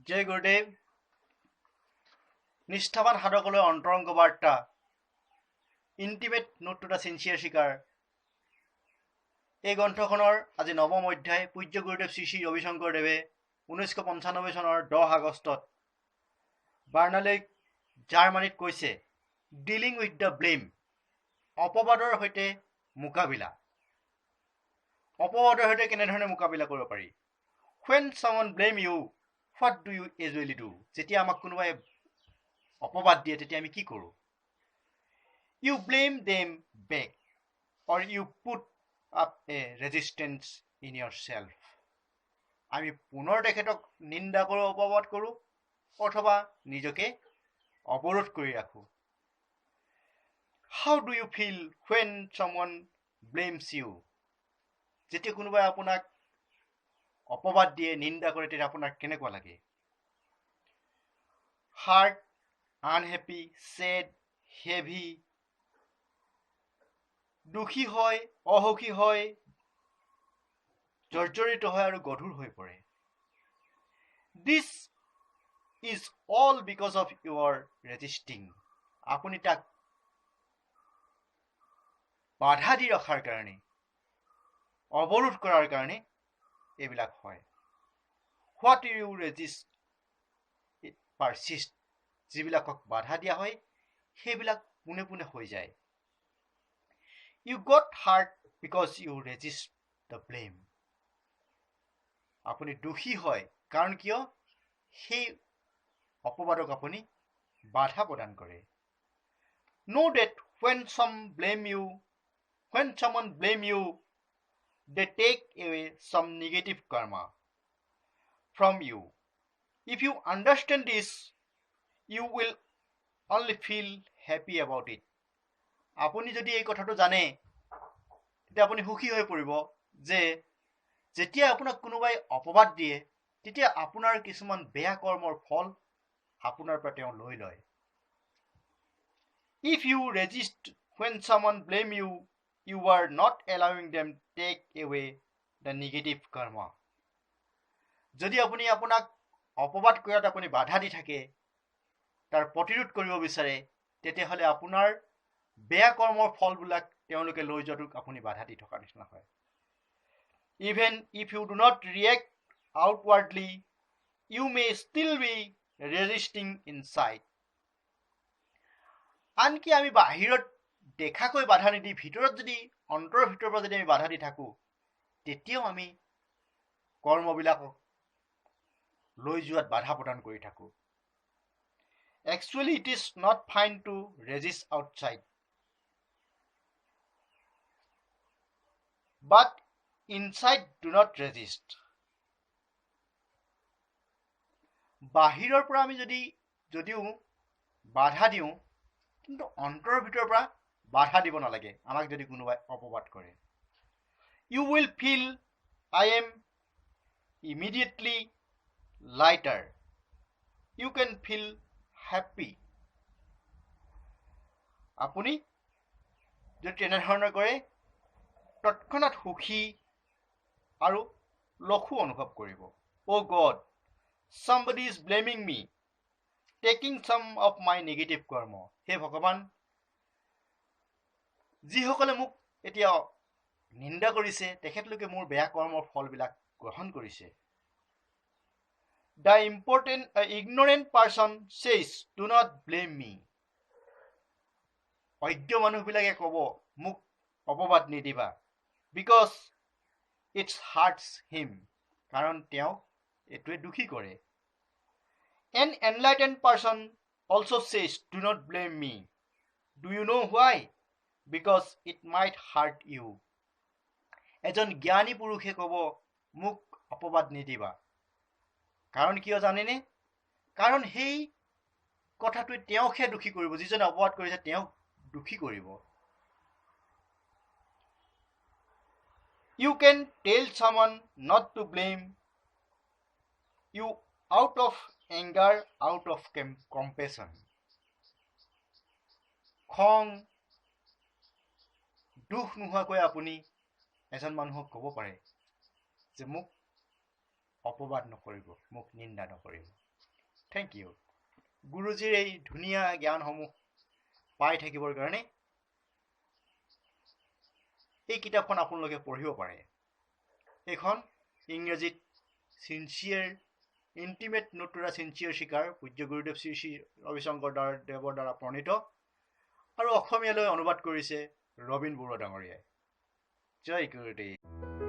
জয় গুৰুদেৱ। নিষ্ঠাবান সাধকলৈ অন্তৰংগ বাৰ্তা, intimate note to the sincere শিকাৰ। এই গ্ৰন্থখনৰ আজি নৱম অধ্যায়। পূজ্য গুৰুদেৱ শ্ৰী শ্ৰী ৰবিশংকৰদেৱে 1995 চনৰ 10 আগষ্টত বাৰ্নালেক জাৰ্মানীত কৈছে, ডিলিং উইথ দ্য ব্লেম, অপবাদৰ সৈতে মোকাবিলা। অপবাদৰ সৈতে কেনেধৰণে মোকাবিলা কৰিব পাৰি? When someone blame you, what do you usually do? যেতিয়া আমাক কোনোবাই অপবাদ দিয়ে তেতিয়া আমি কি কৰোঁ? You blame them back or you put up a resistance in yourself. আমি পুনৰ তেখেতক নিন্দা কৰোঁ, অপবাদ কৰোঁ, অথবা নিজকে অৱৰোধ কৰি ৰাখোঁ। How do you feel when someone blames you? যেতিয়া কোনোবাই আপোনাক অপবাদ দিয়ে, নিন্দা কৰে, তেতিয়া আপোনাৰ কেনেকুৱা লাগে? Hurt, unhappy, sad, heavy, দুখী হয়, অসুখী হয়, জৰ্জৰিত হয় আৰু গধুৰ হৈ পৰে। This is all because of your resisting. আপুনি তাক বাধা দি ৰখাৰ কাৰণে, অৱৰোধ কৰাৰ কাৰণে এইবিলাক হয়। What you resist, it persists. যিবিলাকক বাধা দিয়া হয় সেইবিলাক পোনে পোনে হৈ যায়। You got hurt because you resist the blame. আপুনি দুখী হয় কাৰণ কিয়? সেই অপবাদক আপুনি বাধা প্ৰদান কৰে। Know that when someone blame you, they take away some negative karma from you. If you understand this, you will only feel happy about it. আপুনি যদি এই কথাটো জানে, তেতিয়া আপুনি সুখী হৈ পৰিব যে যেতিয়া আপোনাক কোনোবাই অপবাদ দিয়ে তেতিয়া আপোনাৰ কিছুমান বেয়া কৰ্মৰ ফল আপোনাৰ পৰা তেওঁ লৈ লয়। If you resist when someone blame you, you are not allowing them take away the negative karma. যদি আপুনি আপোনাক অপবাদ কৰাত আপুনি বাধা দি থাকে, তাৰ প্ৰতিৰোধ কৰিব বিচাৰে, তেতিয়াহ'লে আপোনাৰ বেয়া কৰ্মৰ ফলবিলাক তেওঁলোকে লৈ যোৱাটোক আপুনি বাধা দি থকাৰ নিচিনা হয়। Even if you do not react outwardly, you may still be resisting inside. আনকি আমি বাহিৰত দেখাকৈ বাধা নিদি ভিতৰত যদি অন্তৰৰ ভিতৰৰ পৰা যদি আমি বাধা দি থাকোঁ, তেতিয়াও আমি কৰ্মবিলাকক লৈ যোৱাত বাধা প্ৰদান কৰি থাকোঁ। Actually, it is not fine to resist outside, but inside do not resist. বাহিৰৰ পৰা আমি যদিও বাধা দিওঁ, কিন্তু অন্তৰৰ ভিতৰৰ পৰা বাধা দিব নালাগে। আমাক যদি কোনোবাই অপবাদ কৰে, you will feel I am immediately lighter. You can feel happy. আপুনি যদি তেনেধৰণৰ কৰে, তৎক্ষণাত সুখী আৰু লঘু অনুভৱ কৰিব। Oh God, somebody is blaming me, taking some of my negative karma. হে ভগৱান, যিসকলে মোক এতিয়া নিন্দা কৰিছে তেখেতলোকে মোৰ বেয়া কৰ্মৰ ফলবিলাক গ্ৰহণ কৰিছে। The ignorant person says, do not blame me. অজ্ঞ মানুহবিলাকে ক'ব, মোক অপবাদ নিদিবা, because it hurts him. কাৰণ তেওঁ এইটোৱে দুখী কৰে। An enlightened person also says, do not blame me. Do you know why? Because it might hurt you. এজন জ্ঞানী পুৰুষে ক'ব, মোক অপবাদ নিদিবা, কাৰণ কিয় জানেনে? কাৰণ সেই কথাটোৱে তেওঁকহে দুখী কৰিব, যিজনে অপবাদ কৰিছে তেওঁক দুখী কৰিব। You can tell someone not to blame you out of anger, out of compassion. খং, দুখ নোহোৱাকৈ আপুনি এজন মানুহক ক'ব পাৰে যে মোক অপবাদ নকৰিব, মোক নিন্দা নকৰিব। থেংক ইউ গুৰুজীৰ এই ধুনীয়া জ্ঞানসমূহ পাই থাকিবৰ কাৰণে এই কিতাপখন আপোনালোকে পঢ়িব পাৰে এইখন ইংৰাজীত সিনচিয়াৰ ইণ্টিমেট নোট টু দ্য সিনচিয়াৰ শিকাৰ পূজ্য গুৰুদেৱ শ্ৰী শ্ৰী ৰবিশংকৰ দেৱৰ দ্বাৰা প্ৰণীত আৰু অসমীয়ালৈ অনুবাদ কৰিছে ৰবীন বৰুৱা ডাঙৰীয়াই জয় গুৰুদেৱ